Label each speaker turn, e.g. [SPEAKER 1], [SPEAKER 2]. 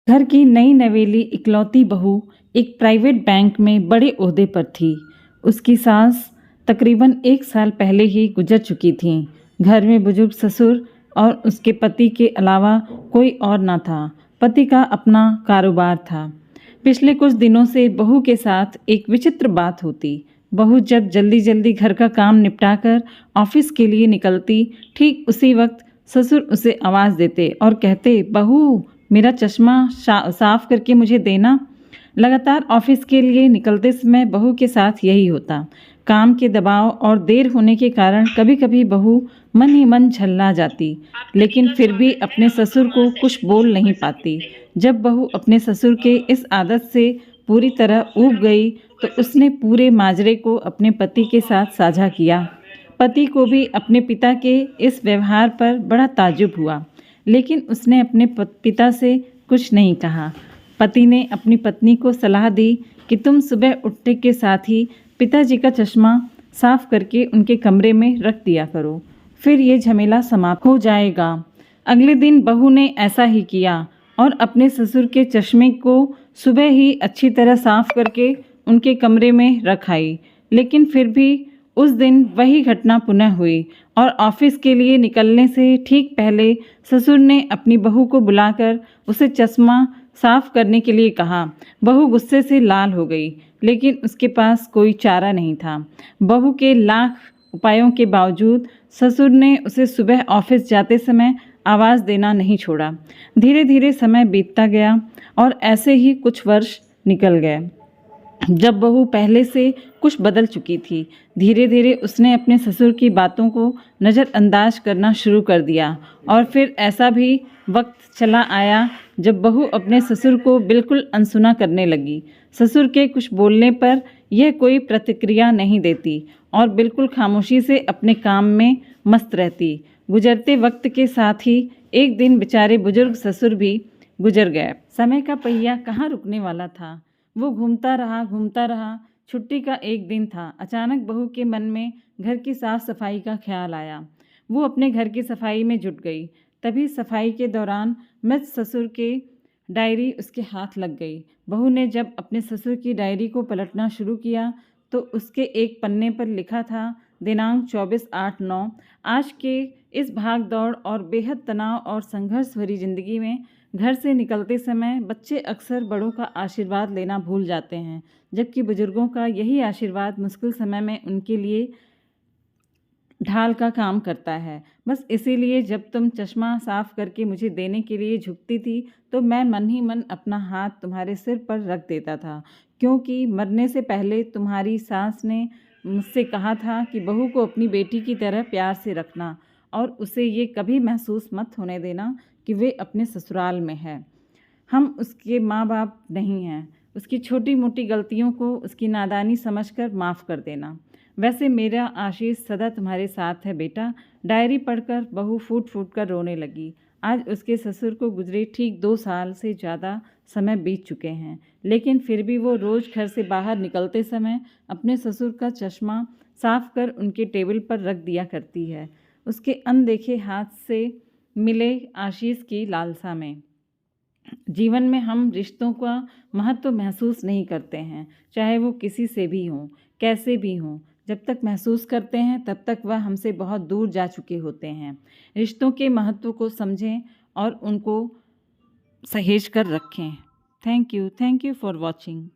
[SPEAKER 1] घर की नई नवेली इकलौती बहू एक प्राइवेट बैंक में बड़े ओहदे पर थी। उसकी सास तकरीबन 1 साल पहले ही गुजर चुकी थीं। घर में बुजुर्ग ससुर और उसके पति के अलावा कोई और न था। पति का अपना कारोबार था। पिछले कुछ दिनों से बहू के साथ एक विचित्र बात होती। बहू जब जल्दी जल्दी घर का काम निपटाकर ऑफिस के लिए निकलती, ठीक उसी वक्त ससुर उसे आवाज़ देते और कहते, बहू मेरा चश्मा साफ करके मुझे देना। लगातार ऑफिस के लिए निकलते समय बहू के साथ यही होता। काम के दबाव और देर होने के कारण कभी कभी बहू मन ही मन झल्ला जाती, लेकिन फिर भी अपने ससुर को कुछ बोल नहीं पाती। जब बहू अपने ससुर के इस आदत से पूरी तरह ऊब गई तो उसने पूरे माजरे को अपने पति के साथ साझा किया। पति को भी अपने पिता के इस व्यवहार पर बड़ा ताज्जुब हुआ, लेकिन उसने अपने पिता से कुछ नहीं कहा। पति ने अपनी पत्नी को सलाह दी कि तुम सुबह उठने के साथ ही पिताजी का चश्मा साफ करके उनके कमरे में रख दिया करो, फिर ये झमेला समाप्त हो जाएगा। अगले दिन बहू ने ऐसा ही किया और अपने ससुर के चश्मे को सुबह ही अच्छी तरह साफ करके उनके कमरे में रख आई। लेकिन फिर भी उस दिन वही घटना पुनः हुई और ऑफिस के लिए निकलने से ठीक पहले ससुर ने अपनी बहू को बुलाकर उसे चश्मा साफ करने के लिए कहा। बहू गुस्से से लाल हो गई, लेकिन उसके पास कोई चारा नहीं था। बहू के लाख उपायों के बावजूद ससुर ने उसे सुबह ऑफिस जाते समय आवाज़ देना नहीं छोड़ा। धीरे धीरे समय बीतता गया और ऐसे ही कुछ वर्ष निकल गए। जब बहू पहले से कुछ बदल चुकी थी, धीरे धीरे उसने अपने ससुर की बातों को नज़रअंदाज करना शुरू कर दिया। और फिर ऐसा भी वक्त चला आया जब बहू अपने ससुर को बिल्कुल अनसुना करने लगी। ससुर के कुछ बोलने पर यह कोई प्रतिक्रिया नहीं देती और बिल्कुल खामोशी से अपने काम में मस्त रहती। गुजरते वक्त के साथ ही एक दिन बेचारे बुजुर्ग ससुर भी गुजर गए। समय का पहिया कहाँ रुकने वाला था। वो घूमता रहा। छुट्टी का एक दिन था। अचानक बहू के मन में घर की साफ सफाई का ख्याल आया। वो अपने घर की सफाई में जुट गई। तभी सफाई के दौरान मृत ससुर के डायरी उसके हाथ लग गई। बहू ने जब अपने ससुर की डायरी को पलटना शुरू किया तो उसके एक पन्ने पर लिखा था, दिनांक 24/8/9। आज के इस भाग दौड़ और बेहद तनाव और संघर्ष भरी जिंदगी में घर से निकलते समय बच्चे अक्सर बड़ों का आशीर्वाद लेना भूल जाते हैं, जबकि बुजुर्गों का यही आशीर्वाद मुश्किल समय में उनके लिए ढाल का काम करता है। बस इसीलिए जब तुम चश्मा साफ करके मुझे देने के लिए झुकती थी तो मैं मन ही मन अपना हाथ तुम्हारे सिर पर रख देता था, क्योंकि मरने से पहले तुम्हारी सास ने मुझसे कहा था कि बहू को अपनी बेटी की तरह प्यार से रखना और उसे ये कभी महसूस मत होने देना कि वे अपने ससुराल में है। हम उसके माँ बाप नहीं हैं। उसकी छोटी मोटी गलतियों को उसकी नादानी समझकर माफ़ कर देना। वैसे मेरा आशीष सदा तुम्हारे साथ है बेटा। डायरी पढ़कर बहू फूट फूट कर रोने लगी। आज उसके ससुर को गुजरे ठीक 2 साल से ज़्यादा समय बीत चुके हैं, लेकिन फिर भी वो रोज़ घर से बाहर निकलते समय अपने ससुर का चश्मा साफ कर उनके टेबल पर रख दिया करती है, उसके अनदेखे हाथ से मिले आशीष की लालसा में। जीवन में हम रिश्तों का महत्व महसूस नहीं करते हैं, चाहे वो किसी से भी हों, कैसे भी हों। जब तक महसूस करते हैं तब तक वह हमसे बहुत दूर जा चुके होते हैं। रिश्तों के महत्व को समझें और उनको सहेज कर रखें। Thank you for watching.